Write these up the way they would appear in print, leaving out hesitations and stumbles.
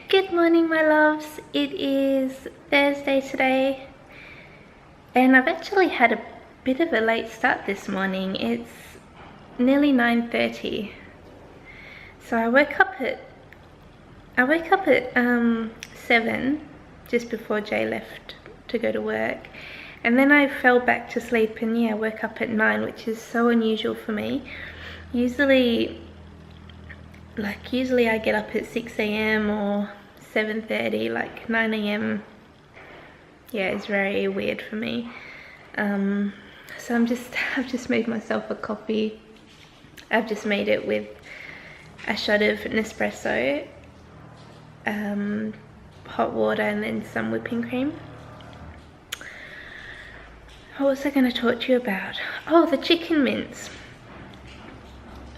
Good morning, my loves. It is Thursday today, and I've actually had a bit of a late start this morning. It's nearly 9:30. So I woke up at 7, just before Jay left to go to work, and then I fell back to sleep, and yeah, I woke up at 9, which is so unusual for me. Usually I get up at 6 a.m. or 7:30, like 9 a.m. Yeah, it's very weird for me. So I've just made myself a coffee. I've just made it with a shot of Nespresso, hot water, and then some whipping cream. What was I going to talk to you about? Oh, the chicken mince.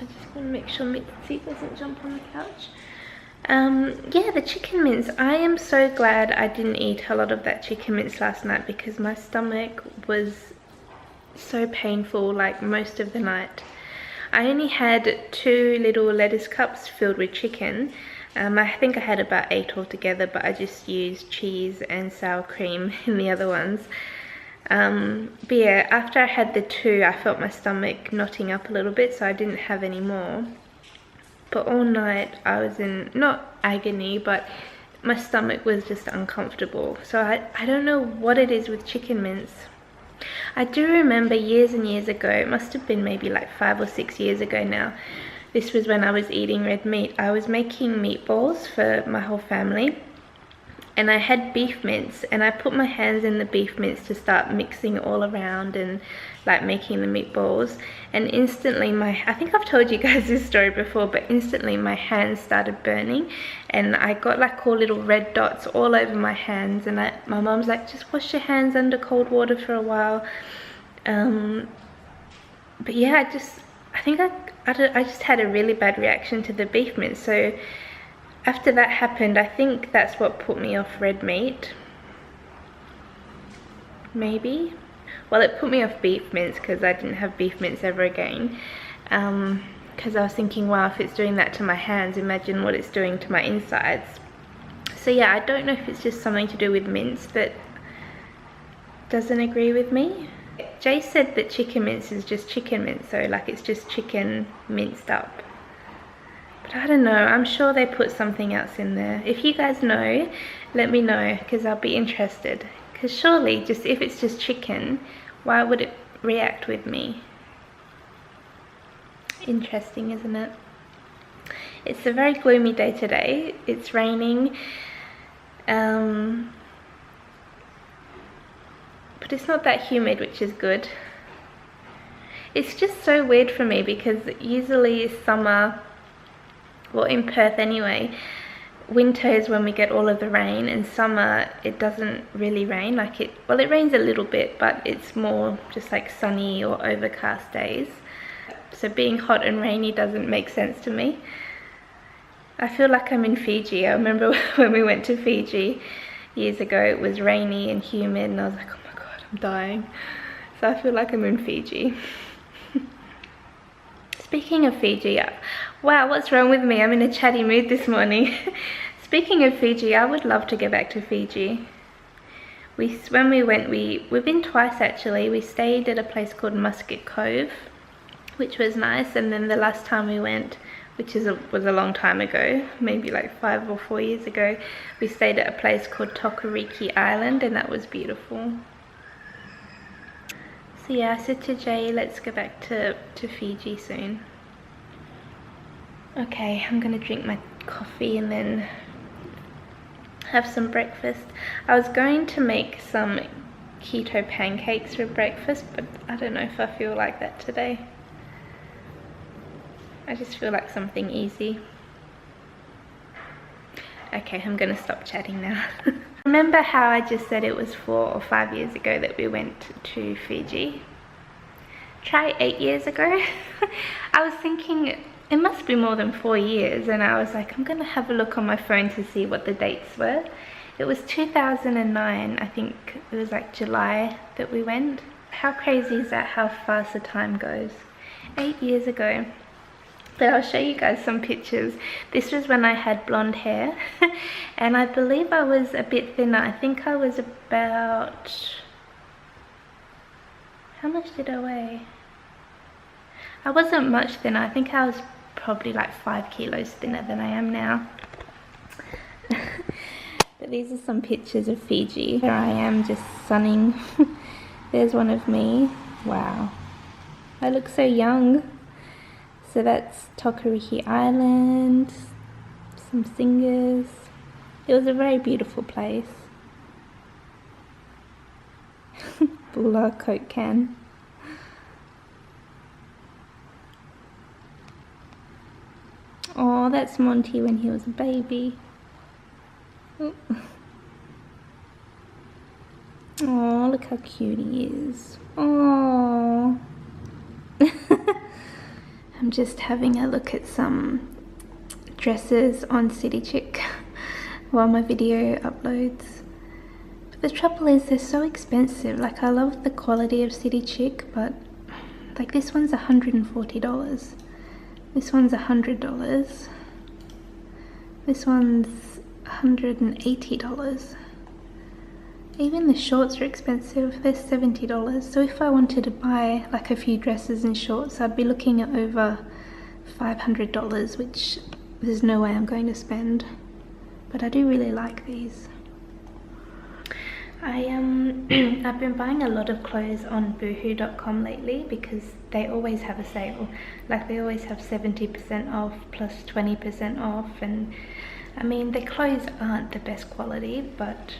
I just want to make sure Mitzi doesn't jump on the couch. Yeah, the chicken mince. I am so glad I didn't eat a lot of that chicken mince last night, because my stomach was so painful like most of the night. I only had 2 little lettuce cups filled with chicken. I think I had about 8 altogether, but I just used cheese and sour cream in the other ones. But yeah, after I had the 2, I felt my stomach knotting up a little bit, so I didn't have any more. But all night I was in, not agony, but my stomach was just uncomfortable. So I don't know what it is with chicken mince. I do remember years and years ago, it must have been maybe like 5 or 6 years ago now, this was when I was eating red meat. I was making meatballs for my whole family, and I had beef mince, and I put my hands in the beef mince to start mixing it all around and like making the meatballs, and instantly I think I've told you guys this story before, but instantly my hands started burning, and I got like all little red dots all over my hands, and my mom's like, just wash your hands under cold water for a while. But yeah, I think I just had a really bad reaction to the beef mince. So after that happened, I think that's what put me off red meat. Maybe. Well, it put me off beef mince, because I didn't have beef mince ever again. Because I was thinking, wow, if it's doing that to my hands, imagine what it's doing to my insides. So yeah, I don't know if it's just something to do with mince that doesn't agree with me. Jay said that chicken mince is just chicken mince, so like it's just chicken minced up. But I don't know, I'm sure they put something else in there. If you guys know, let me know, because I'll be interested. Because surely, if it's just chicken, why would it react with me? Interesting, isn't it? It's a very gloomy day today. It's raining. But it's not that humid, which is good. It's just so weird for me, because usually summer, well, in Perth anyway, winter is when we get all of the rain, and summer it doesn't really rain. Well, it rains a little bit, but it's more just like sunny or overcast days. So being hot and rainy doesn't make sense to me. I feel like I'm in Fiji. I remember when we went to Fiji years ago, it was rainy and humid, and I was like, oh my god, I'm dying. So I feel like I'm in Fiji. Speaking of Fiji, wow, what's wrong with me? I'm in a chatty mood this morning. Speaking of Fiji, I would love to go back to Fiji. When we went, we've been twice actually. We stayed at a place called Musket Cove, which was nice, and then the last time we went, which was a long time ago, maybe like 5 or 4 years ago, we stayed at a place called Tokariki Island, and that was beautiful. So yeah, I said to Jay, let's go back to Fiji soon. Okay, I'm gonna drink my coffee and then have some breakfast. I was going to make some keto pancakes for breakfast, but I don't know if I feel like that today. I just feel like something easy. Okay, I'm gonna stop chatting now. Remember how I just said it was 4 or 5 years ago that we went to Fiji? Try 8 years ago. I was thinking it must be more than 4 years, and I was like, I'm gonna have a look on my phone to see what the dates were. It was 2009, I think it was like July that we went. How crazy is that, how fast the time goes? 8 years ago. But I'll show you guys some pictures. This was when I had blonde hair and I believe I was a bit thinner. I think I was about, how much did I weigh? I wasn't much thinner. I think I was probably like 5 kilos thinner than I am now. But these are some pictures of Fiji. Here I am just sunning. There's one of me. Wow, I look so young. So that's Tokariki Island, some singers. It was a very beautiful place. Bula Coke can. Oh, that's Monty when he was a baby. Oh, look how cute he is. Oh. I'm just having a look at some dresses on City Chic while my video uploads. But the trouble is they're so expensive. Like, I love the quality of City Chic, but like this one's $140. This one's $100. This one's $180. Even the shorts are expensive, they're $70. So if I wanted to buy like a few dresses and shorts, I'd be looking at over $500, which there's no way I'm going to spend. But I do really like these. I've been buying a lot of clothes on boohoo.com lately because they always have a sale. Like, they always have 70% off plus 20% off, and I mean, the clothes aren't the best quality, but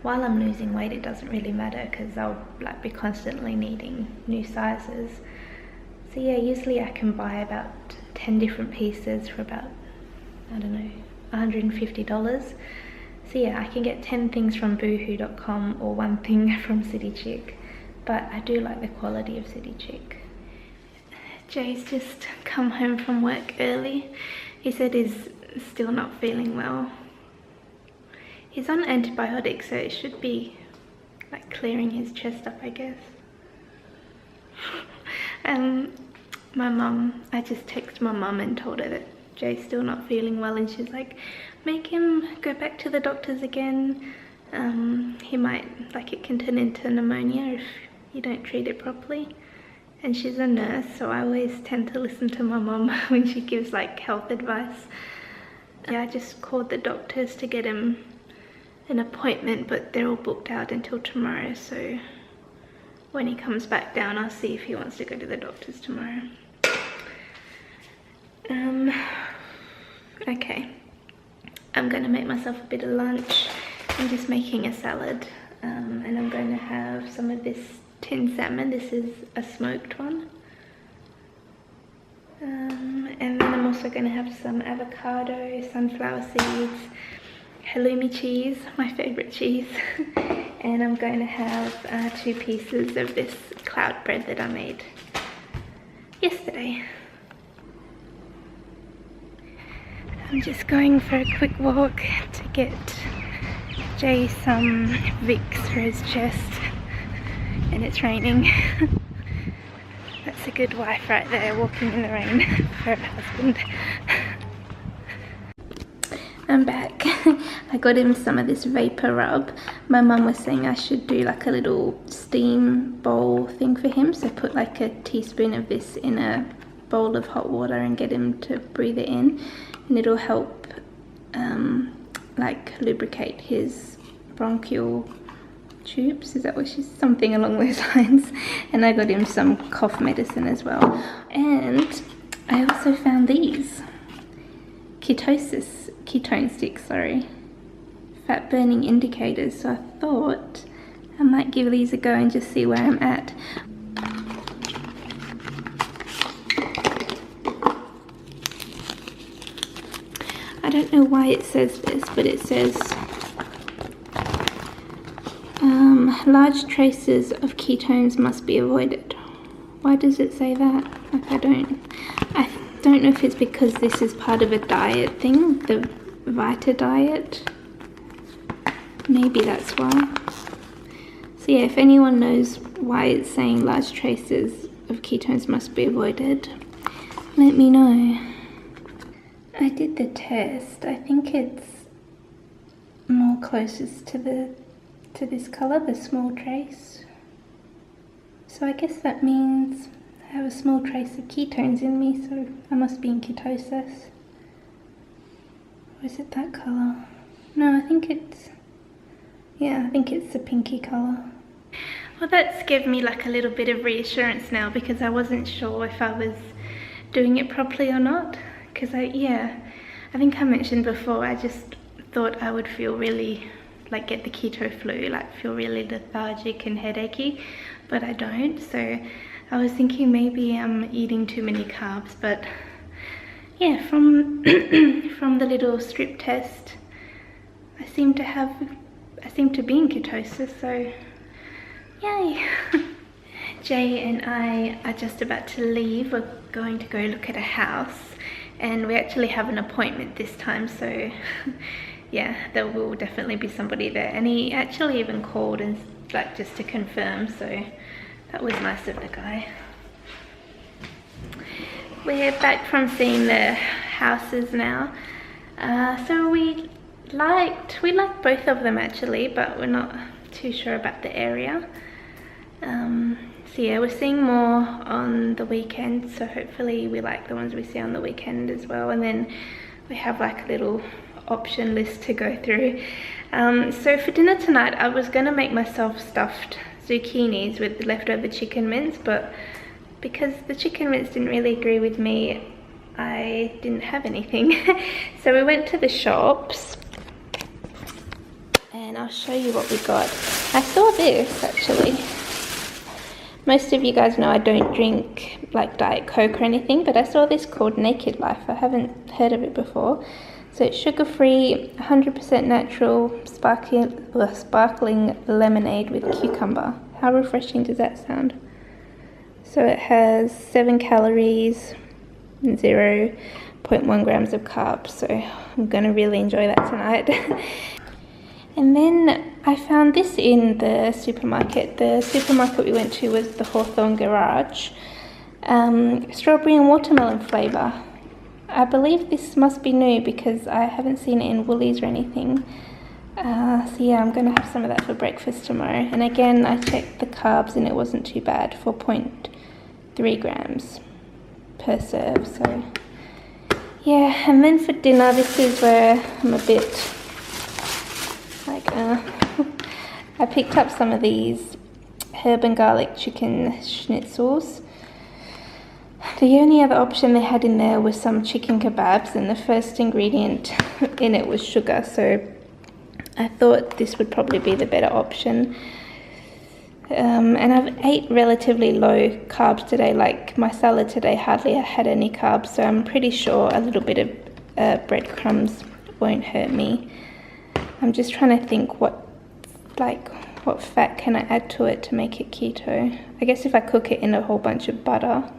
while I'm losing weight, it doesn't really matter because I'll like be constantly needing new sizes. So yeah, usually I can buy about 10 different pieces for about, I don't know, $150. So yeah, I can get 10 things from boohoo.com or 1 thing from City Chic, but I do like the quality of City Chic. Jay's just come home from work early. He said he's still not feeling well. He's on antibiotics, so it should be like clearing his chest up, I guess. My mum, I just texted my mum and told her that Jay's still not feeling well, and she's like, make him go back to the doctors again. He might, like, it can turn into pneumonia if you don't treat it properly. And she's a nurse, so I always tend to listen to my mum when she gives like health advice. Yeah, I just called the doctors to get him an appointment, but they're all booked out until tomorrow, so when he comes back down, I'll see if he wants to go to the doctors tomorrow. Okay, I'm gonna make myself a bit of lunch. I'm just making a salad, and I'm going to have some of this tin salmon. This is a smoked one. And then I'm also going to have some avocado, sunflower seeds, halloumi cheese, my favourite cheese, and I'm going to have 2 pieces of this cloud bread that I made yesterday. I'm just going for a quick walk to get Jay some Vicks for his chest, and it's raining. That's a good wife right there, walking in the rain for her husband. I'm back. I got him some of this vapor rub. My mum was saying I should do like a little steam bowl thing for him, so put like a teaspoon of this in a bowl of hot water and get him to breathe it in, and it'll help like lubricate his bronchial tubes. Is that what she's, something along those lines. And I got him some cough medicine as well. And I also found these Ketosis ketone sticks, sorry, fat burning indicators. So I thought I might give these a go and just see where I'm at. I don't know why it says this, but it says large traces of ketones must be avoided. Why does it say that? Like, I don't know if it's because this is part of a diet thing, the Vita diet. Maybe that's why. So yeah, if anyone knows why it's saying large traces of ketones must be avoided, let me know. I did the test. I think it's more closest to this colour, the small trace. So I guess that means I have a small trace of ketones in me, so I must be in ketosis. Or is it that colour? No, I think it's, yeah, I think it's the pinky colour. Well, that's given me like a little bit of reassurance now, because I wasn't sure if I was doing it properly or not. Because I think I mentioned before, I just thought I would feel really, like get the keto flu, like feel really lethargic and headachy, but I don't. So I was thinking maybe I'm eating too many carbs, but yeah, from the little strip test, I seem to be in ketosis, so yay. Jay and I are just about to leave. We're going to go look at a house, and we actually have an appointment this time, so yeah, there will definitely be somebody there. And he actually even called and like just to confirm, so that was nice of the guy. We're back from seeing the houses now. So we liked both of them actually, but we're not too sure about the area. So yeah, we're seeing more on the weekend, so hopefully we like the ones we see on the weekend as well. And then we have like a little option list to go through. So for dinner tonight, I was gonna make myself stuffed zucchinis with leftover chicken mince, but because the chicken mince didn't really agree with me, I didn't have anything. So we went to the shops, and I'll show you what we got. I saw this actually. Most of you guys know I don't drink like Diet Coke or anything, but I saw this called Naked Life. I haven't heard of it before. So it's sugar-free, 100% natural, sparkling lemonade with cucumber. How refreshing does that sound? So it has 7 calories and 0.1 grams of carbs. So I'm gonna really enjoy that tonight. And then I found this in the supermarket. The supermarket we went to was the Hawthorne Garage. Strawberry and watermelon flavour. I believe this must be new because I haven't seen it in Woolies or anything. So yeah, I'm going to have some of that for breakfast tomorrow. And again, I checked the carbs and it wasn't too bad, 4.3 grams per serve. So yeah, and then for dinner, this is where I'm a bit like, I picked up some of these herb and garlic chicken schnitzels. The only other option they had in there was some chicken kebabs, and the first ingredient in it was sugar, so I thought this would probably be the better option. And I've ate relatively low carbs today, like my salad today hardly had any carbs, so I'm pretty sure a little bit of breadcrumbs won't hurt me. I'm just trying to think what fat can I add to it to make it keto. I guess if I cook it in a whole bunch of butter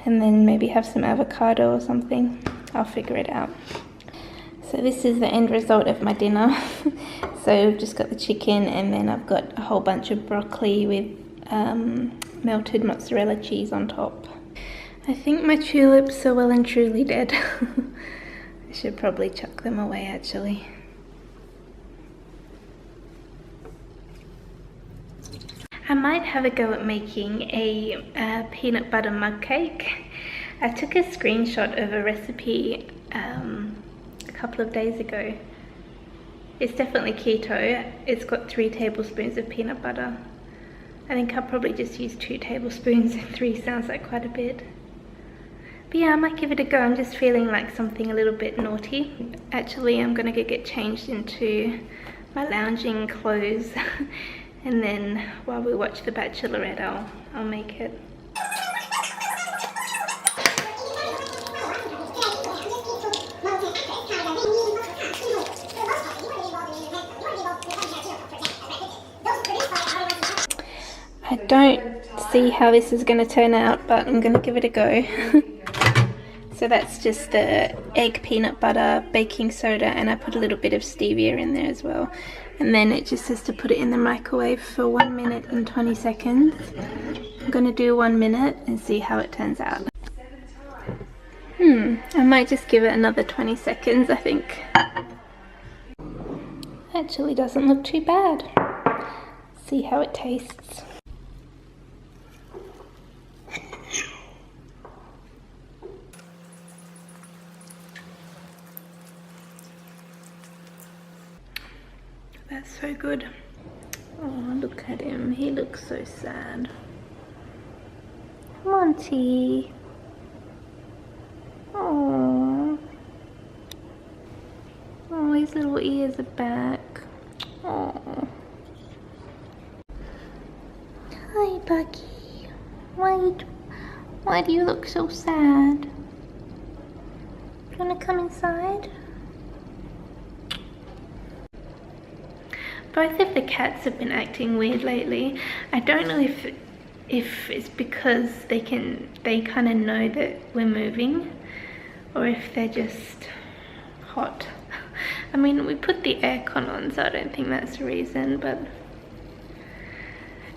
and then maybe have some avocado or something, I'll figure it out. So this is the end result of my dinner. So I've just got the chicken, and then I've got a whole bunch of broccoli with melted mozzarella cheese on top. I think my tulips are well and truly dead. I should probably chuck them away actually. I might have a go at making a peanut butter mug cake. I took a screenshot of a recipe a couple of days ago. It's definitely keto. It's got 3 tablespoons of peanut butter. I think I'll probably just use 2 tablespoons, and 3 sounds like quite a bit. But yeah, I might give it a go. I'm just feeling like something a little bit naughty. Actually, I'm gonna go get changed into my lounging clothes. And then while we watch The Bachelorette, I'll make it. I don't see how this is going to turn out, but I'm going to give it a go. So that's just the egg, peanut butter, baking soda, and I put a little bit of stevia in there as well. And then it just says to put it in the microwave for 1 minute and 20 seconds. I'm going to do 1 minute and see how it turns out. I might just give it another 20 seconds, I think. Actually doesn't look too bad. See how it tastes. That's so good. Oh, look at him. He looks so sad. Monty. Oh. Oh, his little ears are back. Oh. Hi, Bucky. Why do you look so sad? Do you want to come inside? Both of the cats have been acting weird lately. I don't know if it's because they kind of know that we're moving, or if they're just hot. I mean, we put the aircon on, so I don't think that's the reason, but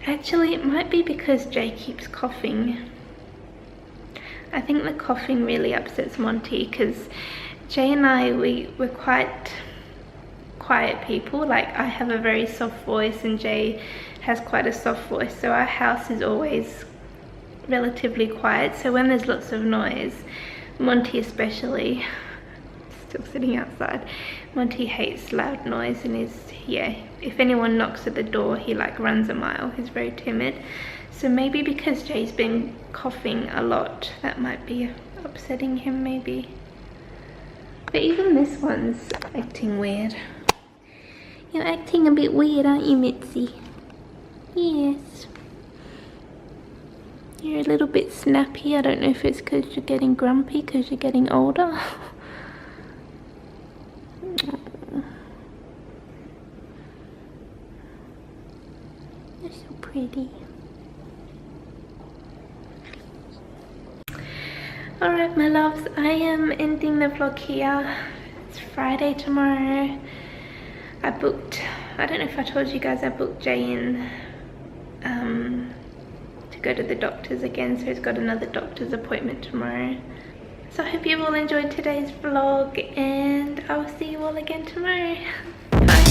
actually it might be because Jay keeps coughing. I think the coughing really upsets Monty, because Jay and I, we're quite quiet people. Like, I have a very soft voice and Jay has quite a soft voice, so our house is always relatively quiet. So when there's lots of noise, Monty especially, still sitting outside, Monty hates loud noise and if anyone knocks at the door, he like runs a mile. He's very timid. So maybe because Jay's been coughing a lot, that might be upsetting him maybe. But even this one's acting weird. You're acting a bit weird, aren't you, Mitzi? Yes. You're a little bit snappy. I don't know if it's because you're getting grumpy, because you're getting older. You're so pretty. Alright, my loves, I am ending the vlog here. It's Friday tomorrow. I don't know if I told you guys, I booked Jay in to go to the doctors again, so he's got another doctor's appointment tomorrow. So I hope you've all enjoyed today's vlog, and I will see you all again tomorrow. Bye.